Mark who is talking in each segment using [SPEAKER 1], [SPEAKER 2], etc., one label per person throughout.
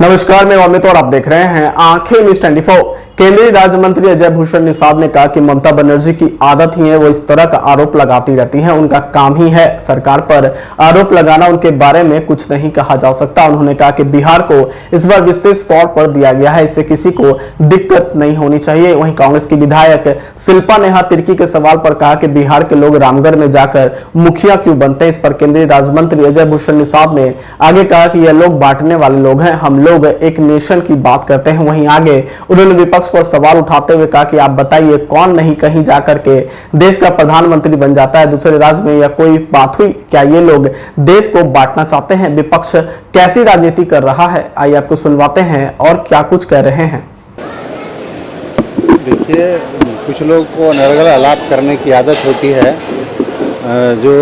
[SPEAKER 1] नमस्कार, मैं अमित और आप देख रहे हैं आंखें न्यूज 24। केंद्रीय राज्य मंत्री अजय भूषण निषाद ने कहा कि ममता बनर्जी की आदत ही है, वो इस तरह का आरोप लगाती रहती हैं। उनका काम ही है सरकार पर आरोप लगाना, उनके बारे में कुछ नहीं कहा जा सकता। उन्होंने कहा कि बिहार को इस बार विशेष तौर पर दिया गया है, इससे किसी को दिक्कत नहीं होनी चाहिए। वहीं कांग्रेस की विधायक शिल्पा नेहा तिर्की के सवाल पर कहा कि बिहार के लोग रामगढ़ में जाकर मुखिया क्यों बनते हैं। इस पर केंद्रीय राज्य मंत्री अजय भूषण निषाद ने आगे कहा कि यह लोग बांटने वाले लोग हैं, हम लोग एक नेशन की बात करते हैं। वहीं आगे उन्होंने विपक्ष पर सवाल उठाते हुए कहा कि आप बताइए, कौन नहीं कहीं जाकर के देश का प्रधानमंत्री बन जाता है दूसरे राज्य में, या कोई बात हुई? क्या ये लोग देश को बांटना चाहते हैं? विपक्ष कैसी राजनीति कर रहा है, आइए आपको सुनवाते हैं और क्या कुछ कह रहे हैं।
[SPEAKER 2] देखिए, कुछ लोग को अनर्गल आलाप करने की आदत होती है, जो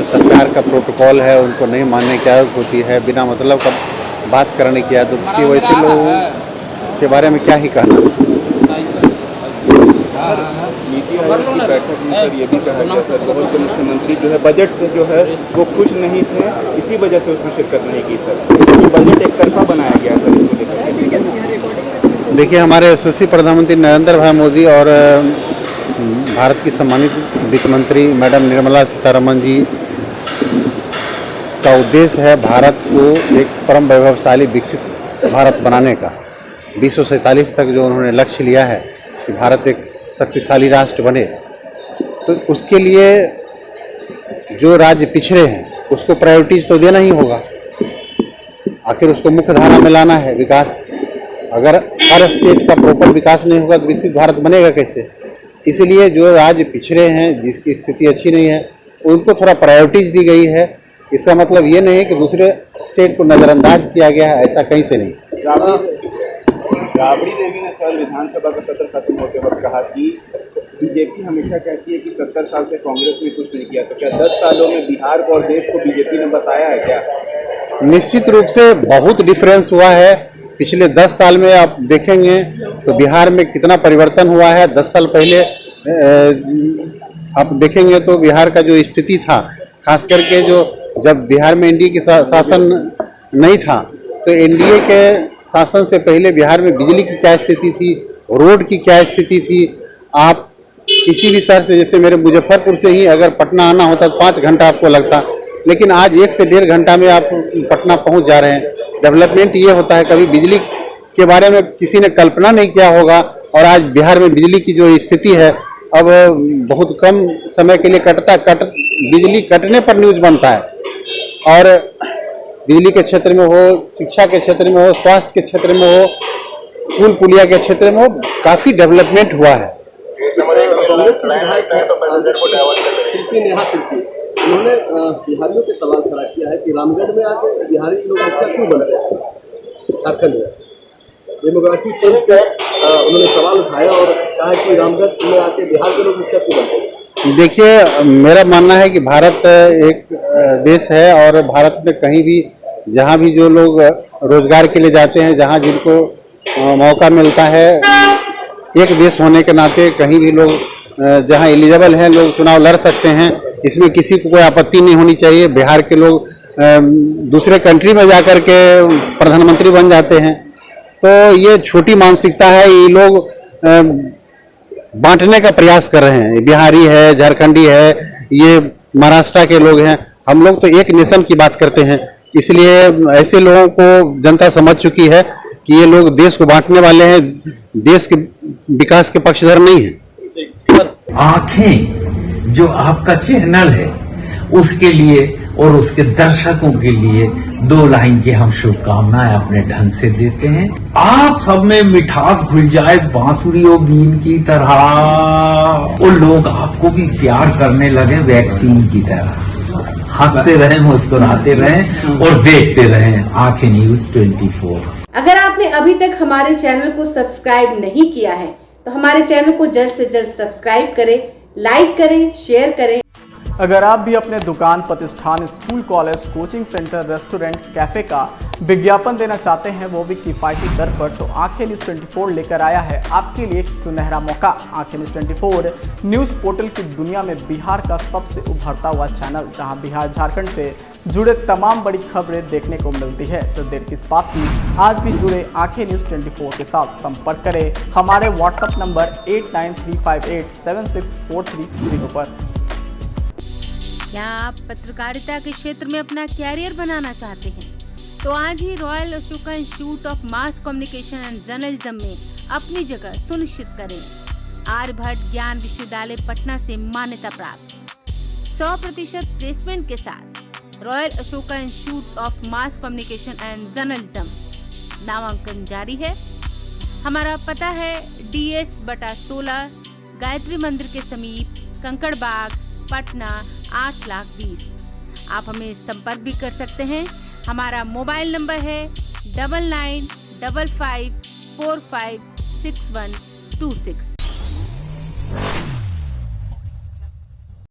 [SPEAKER 2] सरकार का प्रोटोकॉल है उनको नहीं मानने की आदत होती है, बिना मतलब का बात करने की आदत होती है। वैसे लोगों के बारे में क्या ही कहना।
[SPEAKER 3] नीति आयोग की बैठक में सर ये भी कहा गया सर, बहुत से मुख्यमंत्री जो है बजट से जो है वो खुश नहीं थे, इसी वजह से उसमें शिरकत नहीं की सर। ये बजट एक तरफा बनाया गया सर, इसको लेकर।
[SPEAKER 2] देखिए, हमारे यशस्वी प्रधानमंत्री नरेंद्र भाई मोदी और भारत की सम्मानित वित्त मंत्री मैडम निर्मला सीतारमण जी का उद्देश्य है भारत को एक परम वैभवशाली विकसित भारत बनाने का। 2047 तक जो उन्होंने लक्ष्य लिया है कि भारत एक शक्तिशाली राष्ट्र बने, तो उसके लिए जो राज्य पिछड़े हैं उसको प्रायोरिटीज तो देना ही होगा। आखिर उसको मुख्य धारा में लाना है विकास। अगर हर स्टेट का प्रॉपर विकास नहीं होगा तो विकसित भारत बनेगा कैसे? इसलिए जो राज्य पिछड़े हैं, जिसकी स्थिति अच्छी नहीं है, उनको थोड़ा प्रायोरिटीज दी गई है। इसका मतलब ये नहीं है कि दूसरे स्टेट को नज़रअंदाज किया गया है, ऐसा कहीं से नहीं।
[SPEAKER 3] राबड़ी देवी ने सर विधानसभा का सत्र खत्म होते वक्त कहा कि बीजेपी हमेशा कहती है कि 70 साल से कांग्रेस ने कुछ नहीं किया, तो क्या 10 सालों में बिहार को और देश को बीजेपी ने बसाया है क्या? निश्चित रूप से बहुत डिफरेंस हुआ है। पिछले 10 साल में आप देखेंगे तो बिहार में कितना परिवर्तन हुआ है। 10 साल पहले आप देखेंगे तो बिहार का जो स्थिति था, खास करके जो जब बिहार में एनडीए की शासन नहीं था, तो एनडीए के शासन से पहले बिहार में बिजली की क्या स्थिति थी, रोड की क्या स्थिति थी। आप किसी भी शहर से, जैसे मेरे मुजफ्फरपुर से ही अगर पटना आना होता तो 5 घंटा आपको लगता, लेकिन आज 1 से 1.5 घंटा में आप पटना पहुंच जा रहे हैं। डेवलपमेंट ये होता है, कभी बिजली के बारे में किसी ने कल्पना नहीं किया होगा, और आज बिहार में बिजली की जो स्थिति है, अब बहुत कम समय के लिए बिजली कटने पर न्यूज बनता है। और बिजली के क्षेत्र में हो, शिक्षा के क्षेत्र में हो, स्वास्थ्य के क्षेत्र में हो, पुल पुलिया के क्षेत्र में हो, काफ़ी डेवलपमेंट हुआ है।
[SPEAKER 4] उन्होंने बिहारियों पे सवाल खड़ा किया है कि रामगढ़ में आके बिहारी लोग मुखिया क्यों बनते हैं झारखंड में। डेमोग्राफी चेंज पे उन्होंने सवाल उठाया और कहा कि रामगढ़ में आके बिहार के लोग मुखिया क्यों बनते हैं।
[SPEAKER 2] देखिए, मेरा मानना है कि भारत एक देश है, और भारत में कहीं भी जहाँ भी जो लोग रोजगार के लिए जाते हैं, जहाँ जिनको मौका मिलता है, एक देश होने के नाते कहीं भी लोग जहाँ एलिजिबल हैं लोग चुनाव लड़ सकते हैं। इसमें किसी को कोई आपत्ति नहीं होनी चाहिए। बिहार के लोग दूसरे कंट्री में जाकर के प्रधानमंत्री बन जाते हैं, तो ये छोटी मानसिकता है। ये लोग बांटने का प्रयास कर रहे हैं। बिहारी है, झारखंडी है, ये महाराष्ट्र के लोग हैं। हम लोग तो एक नेशन की बात करते हैं। इसलिए ऐसे लोगों को जनता समझ चुकी है कि ये लोग देश को बांटने वाले हैं, देश के विकास के पक्षधर नहीं है।
[SPEAKER 5] आंखें जो आपका चैनल है, उसके लिए और उसके दर्शकों के लिए 2 लाइन की हम शुभकामनाएं अपने ढंग से देते हैं। आप सब में मिठास घुल जाए बांसुरी और बीन की तरह, और लोग आपको भी प्यार करने लगे वैक्सीन की तरह। हंसते रहें, मुस्कुराते रहें और देखते रहें आंखें न्यूज 24।
[SPEAKER 6] अगर आपने अभी तक हमारे चैनल को सब्सक्राइब नहीं किया है तो हमारे चैनल को जल्द से जल्द सब्सक्राइब करें, लाइक करें, शेयर करें।
[SPEAKER 1] अगर आप भी अपने दुकान, प्रतिष्ठान, school, college, coaching centre, restaurant, cafe का विज्ञापन देना चाहते हैं, वो भी किफायती दर पर, तो आंखें न्यूज़ 24 लेकर आया है आपके लिए एक सुनहरा मौका। आंखें न्यूज़ 24 न्यूज़ पोर्टल की दुनिया में बिहार का सबसे उभरता हुआ चैनल, जहां बिहार झारखंड से जुड़े तमाम बड़ी खबरें देखने को मिलती है। तो देर किस बात की, आज भी जुड़े आंखें न्यूज़ 24 के साथ। संपर्क करें हमारे व्हाट्सएप नंबर 8935876430 पर।
[SPEAKER 7] क्या आप पत्रकारिता के क्षेत्र में अपना कैरियर बनाना चाहते हैं? तो आज ही royal Ashoka institute of mass communication and journalism में अपनी जगह सुनिश्चित करें। आर्यभट्ट ज्ञान विश्वविद्यालय पटना से मान्यता प्राप्त 100% प्लेसमेंट के साथ royal Ashoka institute of mass communication and journalism नामांकन जारी है। हमारा पता है DS/16 गायत्री मंदिर के समीप, कंकड़बाग, पटना 8,20,000। आप हमें संपर्क भी कर सकते हैं। हमारा मोबाइल नंबर है 9955456126।